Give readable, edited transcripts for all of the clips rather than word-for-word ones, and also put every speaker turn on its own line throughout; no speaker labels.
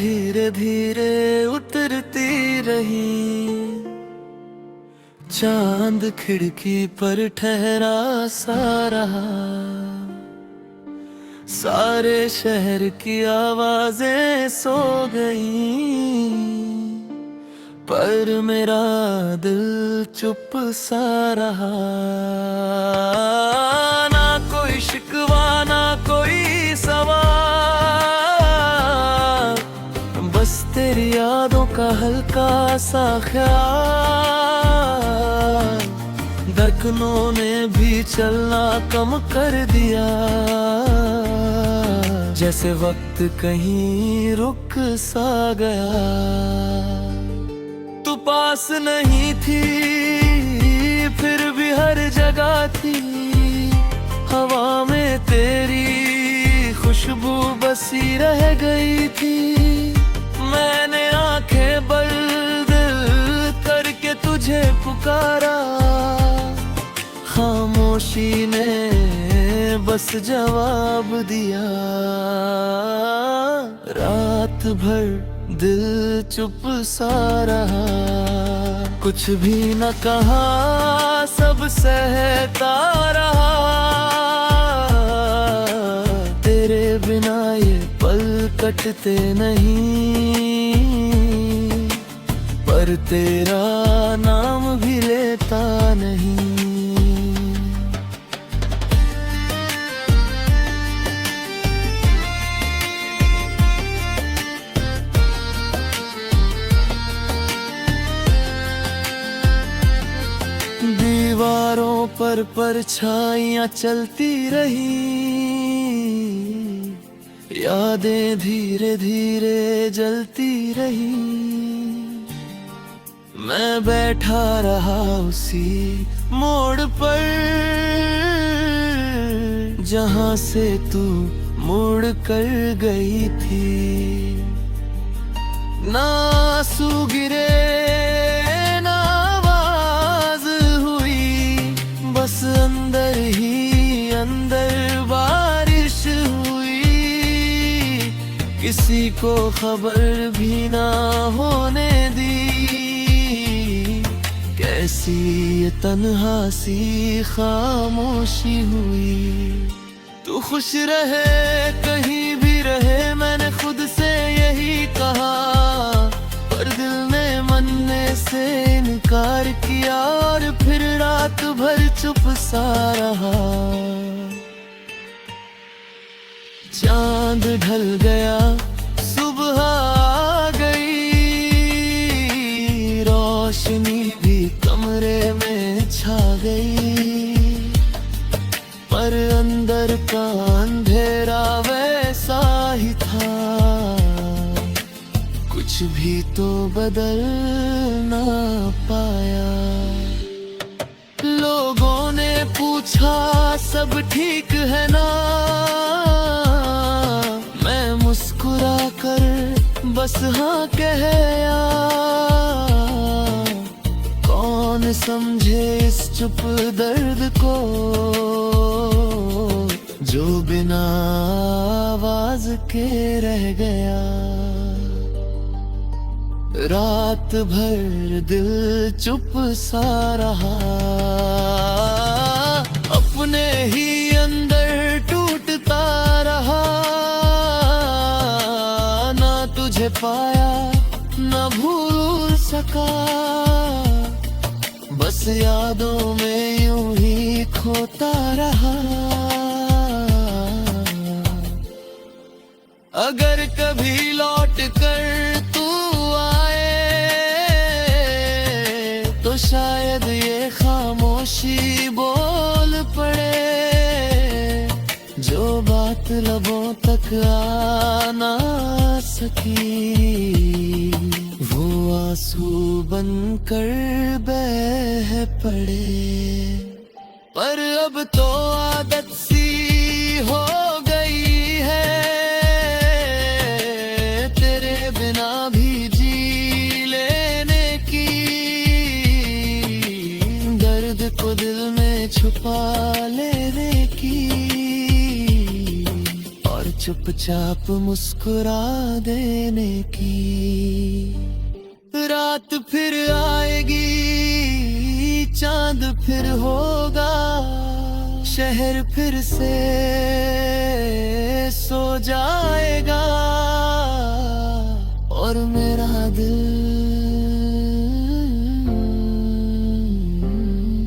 धीरे धीरे उतरती रही, चांद खिड़की पर ठहरा सा रहा। सारे शहर की आवाजें सो गईं, पर मेरा दिल चुप सा रहा। ना कोई शिकवा ना कोई सवाल, बस तेरी यादों का हल्का सा ख्याल। धड़कनों ने भी चलना कम कर दिया, जैसे वक्त कहीं रुक सा गया। तू पास नहीं थी फिर भी हर जगह थी, हवा में तेरी खुशबू बसी रह गई थी। मैंने आंखें बंद करके तुझे पुकारा, खामोशी ने बस जवाब दिया। रात भर दिल चुप सा रहा, कुछ भी न कहा, सब सहता रहा। तेरे बिना ये पल कटते नहीं, पर तेरा नाम भी लेता नहीं। दीवारों पर परछाइयां चलती रही, यादें धीरे धीरे जलती रही। मैं बैठा रहा उसी मोड़ पर, जहां से तू मुड़ कर गई थी। ना आंसू गिरे बस अंदर ही अंदर बारिश हुई, किसी को खबर भी ना होने दी। कैसी ये तन्हा सी खामोशी हुई। तू खुश रहे कहीं भी रहे, मैंने खुद से यही कहा, पर दिल ने मानने से इनकार किया। और फिर रात भर चुप सा रहा। चांद ढल गया, सुबह आ गई, रोशनी भी कमरे में छा गई, पर अंदर का अंधेरा वैसा ही था। कुछ भी तो बदल ना पाया। लोगों ने पूछा सब ठीक है ना, मैं मुस्कुरा कर बस हाँ कहया। कौन समझे इस चुप दर्द को, जो बिना आवाज के रह गया। रात भर दिल चुप सा रहा, अपने ही अंदर टूटता रहा। ना तुझे पाया ना भूल सका, बस यादों में यूं ही खोता रहा। अगर कभी लौट कर शायद ये खामोशी बोल पड़े, जो बात लबों तक आ ना सकी, वो आंसू बनकर बह पड़े। पर अब तो आदत सी हो गई है, तेरे बिना भी जी लेने की। को दिल में छुपा लेने की, और चुपचाप मुस्कुरा देने की। रात फिर आएगी, चांद फिर होगा, शहर फिर से सो जाएगा, और मेरा दिल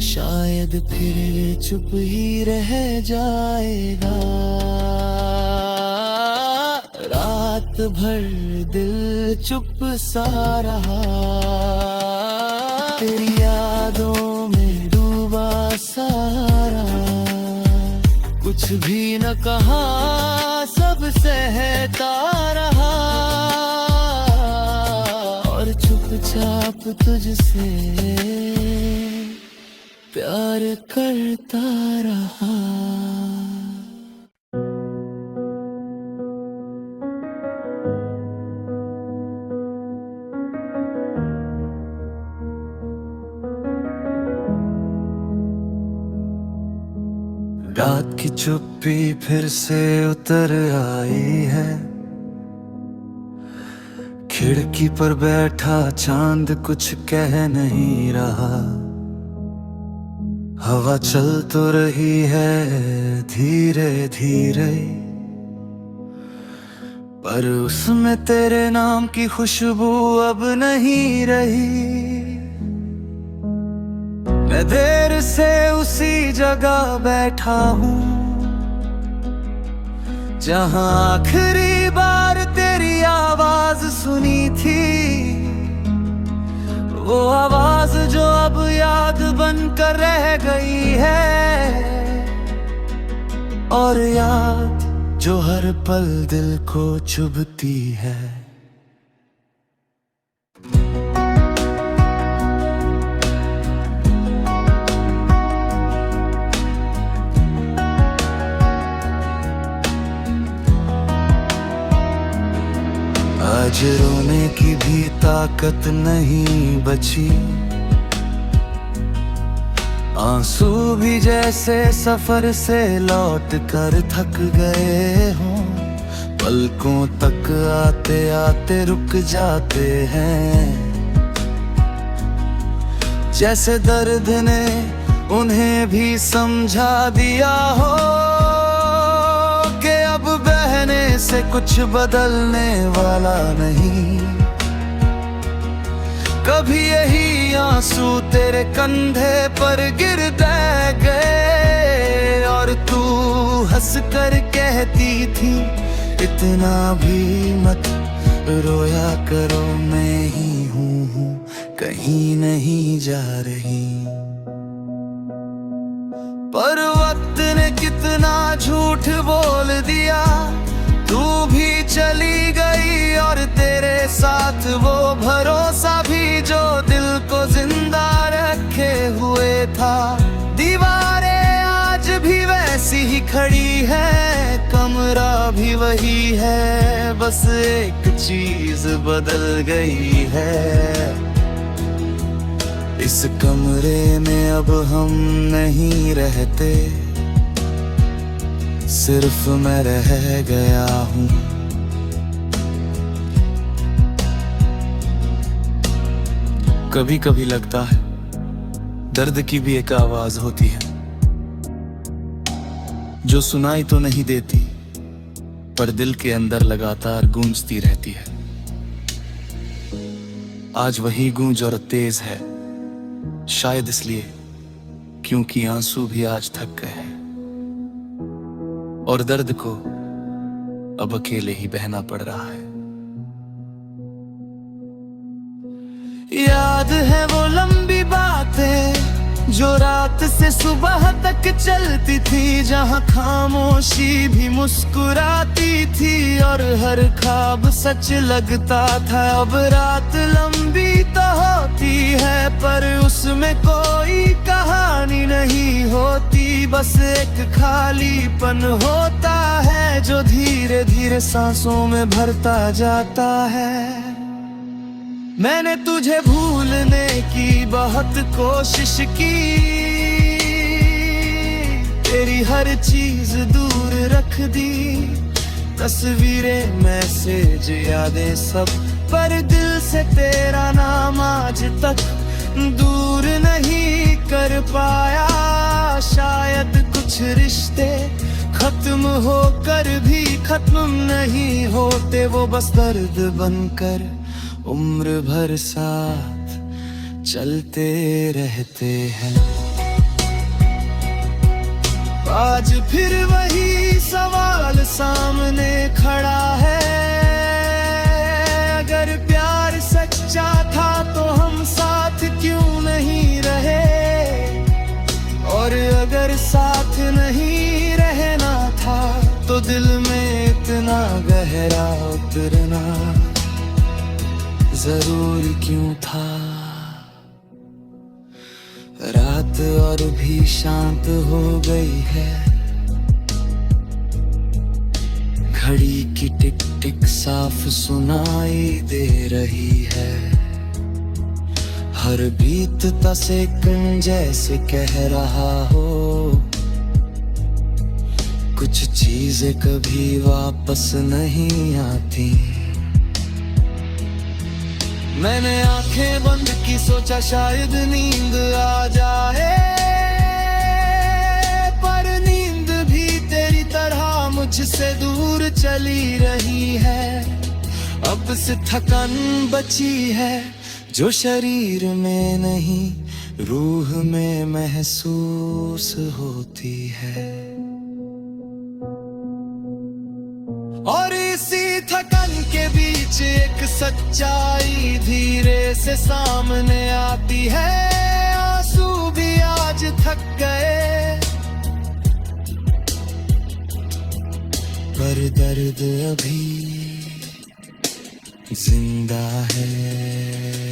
शायद फिर चुप ही रह जाएगा। रात भर दिल चुप सा रहा, तेरी यादों में डूबा सारा, कुछ भी न कहा, सब सहता रहा, और चुपचाप तुझसे प्यार करता रहा। रात की चुप्पी फिर से उतर आई है, खिड़की पर बैठा चांद कुछ कह नहीं रहा। हवा चल तो रही है धीरे धीरे, पर उसमें तेरे नाम की खुशबू अब नहीं रही। मैं देर से उसी जगह बैठा हूँ जहाँ आखिरी बार तेरी आवाज सुनी थी। वो आवाज जो अब याद बनकर रह गई है, और याद जो हर पल दिल को चुभती है। आज रोने की भी ताकत नहीं बची, आंसू भी जैसे सफर से लौट कर थक गए हों। पलकों तक आते आते रुक जाते हैं, जैसे दर्द ने उन्हें भी समझा दिया हो कि अब बहने से कुछ बदलने वाला नहीं। कभी यही आंसू तेरे कंधे पर गिरते गए, और तू हंस कर कहती थी इतना भी मत रोया करो, मैं ही हूँ कहीं नहीं जा रही। पर वक्त ने कितना झूठ बोल दिया, तू भी चली गई, और तेरे साथ वो भरोसा भी जो दिल को जिंदा रखे हुए था। दीवारें आज भी वैसी ही खड़ी है, कमरा भी वही है, बस एक चीज बदल गई है। इस कमरे में अब हम नहीं रहते, सिर्फ मैं रह गया हूँ। कभी कभी लगता है दर्द की भी एक आवाज होती है, जो सुनाई तो नहीं देती पर दिल के अंदर लगातार गूंजती रहती है। आज वही गूंज और तेज है, शायद इसलिए क्योंकि आंसू भी आज थक गए हैं, और दर्द को अब अकेले ही बहना पड़ रहा है। याद है वो लंबी बातें जो रात से सुबह तक चलती थी, जहां खामोशी भी मुस्कुराती थी और हर ख्वाब सच लगता था। अब रात लंबी तो होती है पर उसमें कोई कहानी नहीं होती, बस एक खालीपन होता है जो धीरे धीरे सांसों में भरता जाता है। मैंने तुझे भूलने की बहुत कोशिश की, तेरी हर चीज दूर रख दी, तस्वीरें, मैसेज, यादें सब, पर दिल से तेरा नाम आज तक दूर नहीं कर पाया। शायद कुछ रिश्ते खत्म होकर भी खत्म नहीं होते, वो बस दर्द बनकर उम्र भर साथ चलते रहते हैं। आज फिर वही सवाल सामने खड़ा है, अगर प्यार सच्चा था तो हम साथ क्यों नहीं रहे, और अगर साथ नहीं रहना था तो दिल में इतना गहरा उतरना जरूर क्यों था। रात और भी शांत हो गई है, घड़ी की टिक टिक साफ सुनाई दे रही है। हर बीतता सेकंड जैसे कह रहा हो, कुछ चीजें कभी वापस नहीं आती। मैंने आंखें बंद की, सोचा शायद नींद आ जाए, पर नींद भी तेरी तरह मुझसे दूर चली रही है। अब से थकान बची है जो शरीर में नहीं रूह में महसूस होती है, और इसी थकान के बीच एक सच्चाई धीरे से सामने आती है। आंसू भी आज थक गए, पर दर्द अभी जिंदा है।